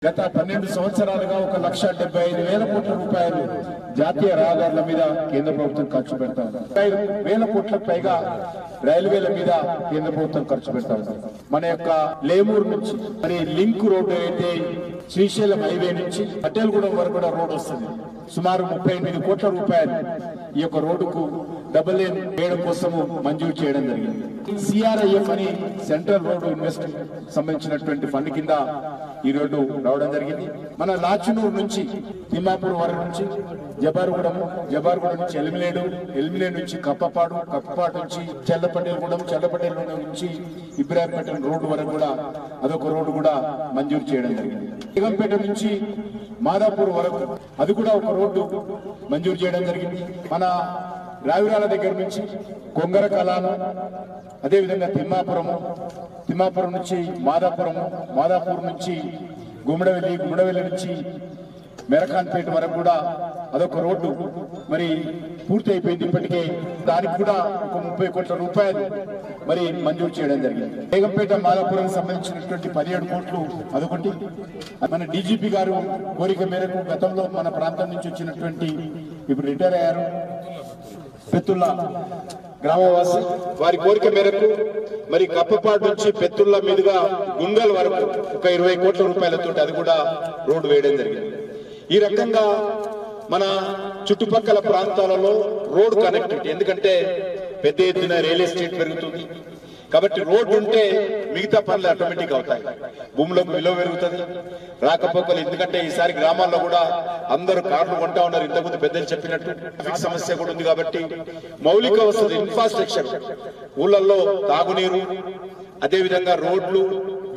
గత 12 సంవత్సరాలుగా 1,75,000 కోట్ల రూపాయలు జాతీయ రహదారుల మీద కేంద్ర ప్రభుత్వం ఖర్చు పెడతా ఉంది. 5,000 కోట్లకు పైగా రైల్వేల మీద కేంద్ర ప్రభుత్వం ఖర్చు పెడతా ఉంది. మన యొక్క లేమూరు నుంచి మరి లింక్ రోడ్డు అయితే శ్రీశైలం హైవే నుంచి పటేల్గూడెం వరకు కూడా రోడ్ వస్తుంది. సుమారు 38 కోట్ల రూపాయలు ఈ యొక్క రోడ్డుకు డబుల్ లేన్ వేయడం కోసము మంజూరు చేయడం జరిగింది. సిఆర్ఐఎఫ్ అని సెంట్రల్ రోడ్డు ఇన్వెస్ట్ సంబంధించినటువంటి ఫండ్ కింద ఈ రోడ్డు రావడం జరిగింది. మన లాచునూరు నుంచి తిమ్మాపూర్ వరకు నుంచి జబార్గూడెం నుంచి ఎలిమిలేడు నుంచి కప్పపాడు నుంచి చెల్లపట్టేలగూడెం నుంచి ఇబ్రాహీంపేట రోడ్డు వరకు కూడా అదొక రోడ్డు కూడా మంజూరు చేయడం జరిగింది. బేగంపేట నుంచి మాదాపూర్ వరకు అది కూడా ఒక రోడ్డు మంజూరు చేయడం జరిగింది. మన రావిరాల దగ్గర నుంచి కొంగర కలాను, అదేవిధంగా తిమ్మాపురం నుంచి మాదాపూర్ నుంచి గుమ్మడవెల్లి నుంచి మెరకాన్పేట వరకు కూడా అదొక రోడ్డు మరి పూర్తి అయిపోయింది. ఇప్పటికే దానికి కూడా ఒక 30 కోట్ల రూపాయలు మరి మంజూరు చేయడం జరిగింది. బేగంపేట మాదాపురానికి సంబంధించినటువంటి 17 కోట్లు అదొకటి. మన డీజీపీ గారు కోరిక మేరకు గతంలో మన ప్రాంతం నుంచి వచ్చినటువంటి ఇప్పుడు రిటైర్ అయ్యారు పెత్తుల్లా గ్రామవాసి, వారి కోరిక మేరకు మరి కప్పపాడు నుంచి పెత్తుల్లా మీదుగా గుంగల్ వరకు ఒక 20 కోట్ల రూపాయలతో అది కూడా రోడ్డు వేయడం జరిగింది. ఈ రకంగా మన చుట్టుపక్కల ప్రాంతాలలో రోడ్ కనెక్టివిటీ, ఎందుకంటే పెద్ద ఎత్తున రియల్ ఎస్టేట్ పెరుగుతుంది కాబట్టి రోడ్డు ఉంటే మిగతా పనులు ఆటోమేటిక్ అవుతాయి, భూములకు విలువ పెరుగుతుంది, రాకపోకలు. ఎందుకంటే ఈసారి గ్రామాల్లో కూడా అందరూ కార్లు కొంటా ఉన్నారు, ఇంతకుముందు పెద్దలు చెప్పినట్టు ట్రాఫిక్ సమస్య కూడా ఉంది. కాబట్టి మౌలిక వసతులు ఇన్ఫ్రాస్ట్రక్చర్ ఊళ్ళల్లో తాగునీరు, అదేవిధంగా రోడ్లు,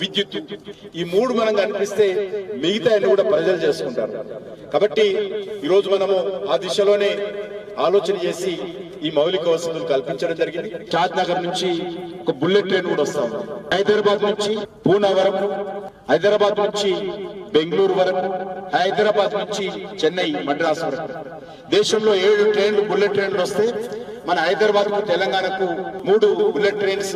విద్యుత్, ఈ 3 మనం కనిపిస్తే మిగతా కూడా ప్రజలు చేసుకుంటారు. కాబట్టి ఈరోజు మనము ఆ దిశలోనే ఆలోచన చేసి ఈ మౌలిక వసతులు కల్పించడం జరిగింది. షాద్ నగర్ నుంచి ఒక బుల్లెట్ ట్రైన్ కూడా వస్తాం, హైదరాబాద్ నుంచి పూనా వరకు, హైదరాబాద్ నుంచి బెంగళూరు వరకు, హైదరాబాద్ నుంచి చెన్నై మద్రాసు వరకు దేశంలో 7 ట్రైన్లు బుల్లెట్ ట్రైన్లు వస్తే మన హైదరాబాద్ కు తెలంగాణకు 3 bullet trains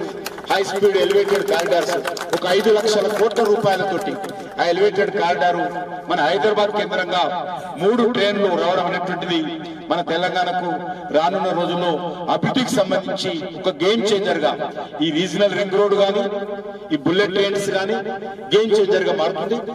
high speed elevated corridors ఒక 5 లక్షల కోట్ల రూపాయలతోటి ఆ ఎలివేటెడ్ కారిడారు మన హైదరాబాద్ కేంద్రంగా 3 ట్రైన్లు రావడం అనేటువంటిది మన తెలంగాణకు రానున్న రోజుల్లో అభివృద్ధికి సంబంధించి ఒక గేమ్ చేంజర్ గా ఈ రీజనల్ రింగ్ రోడ్ గానీ ఈ బుల్లెట్ ట్రైన్స్ గానీ గేమ్ చేంజర్ గా మారుతుంది.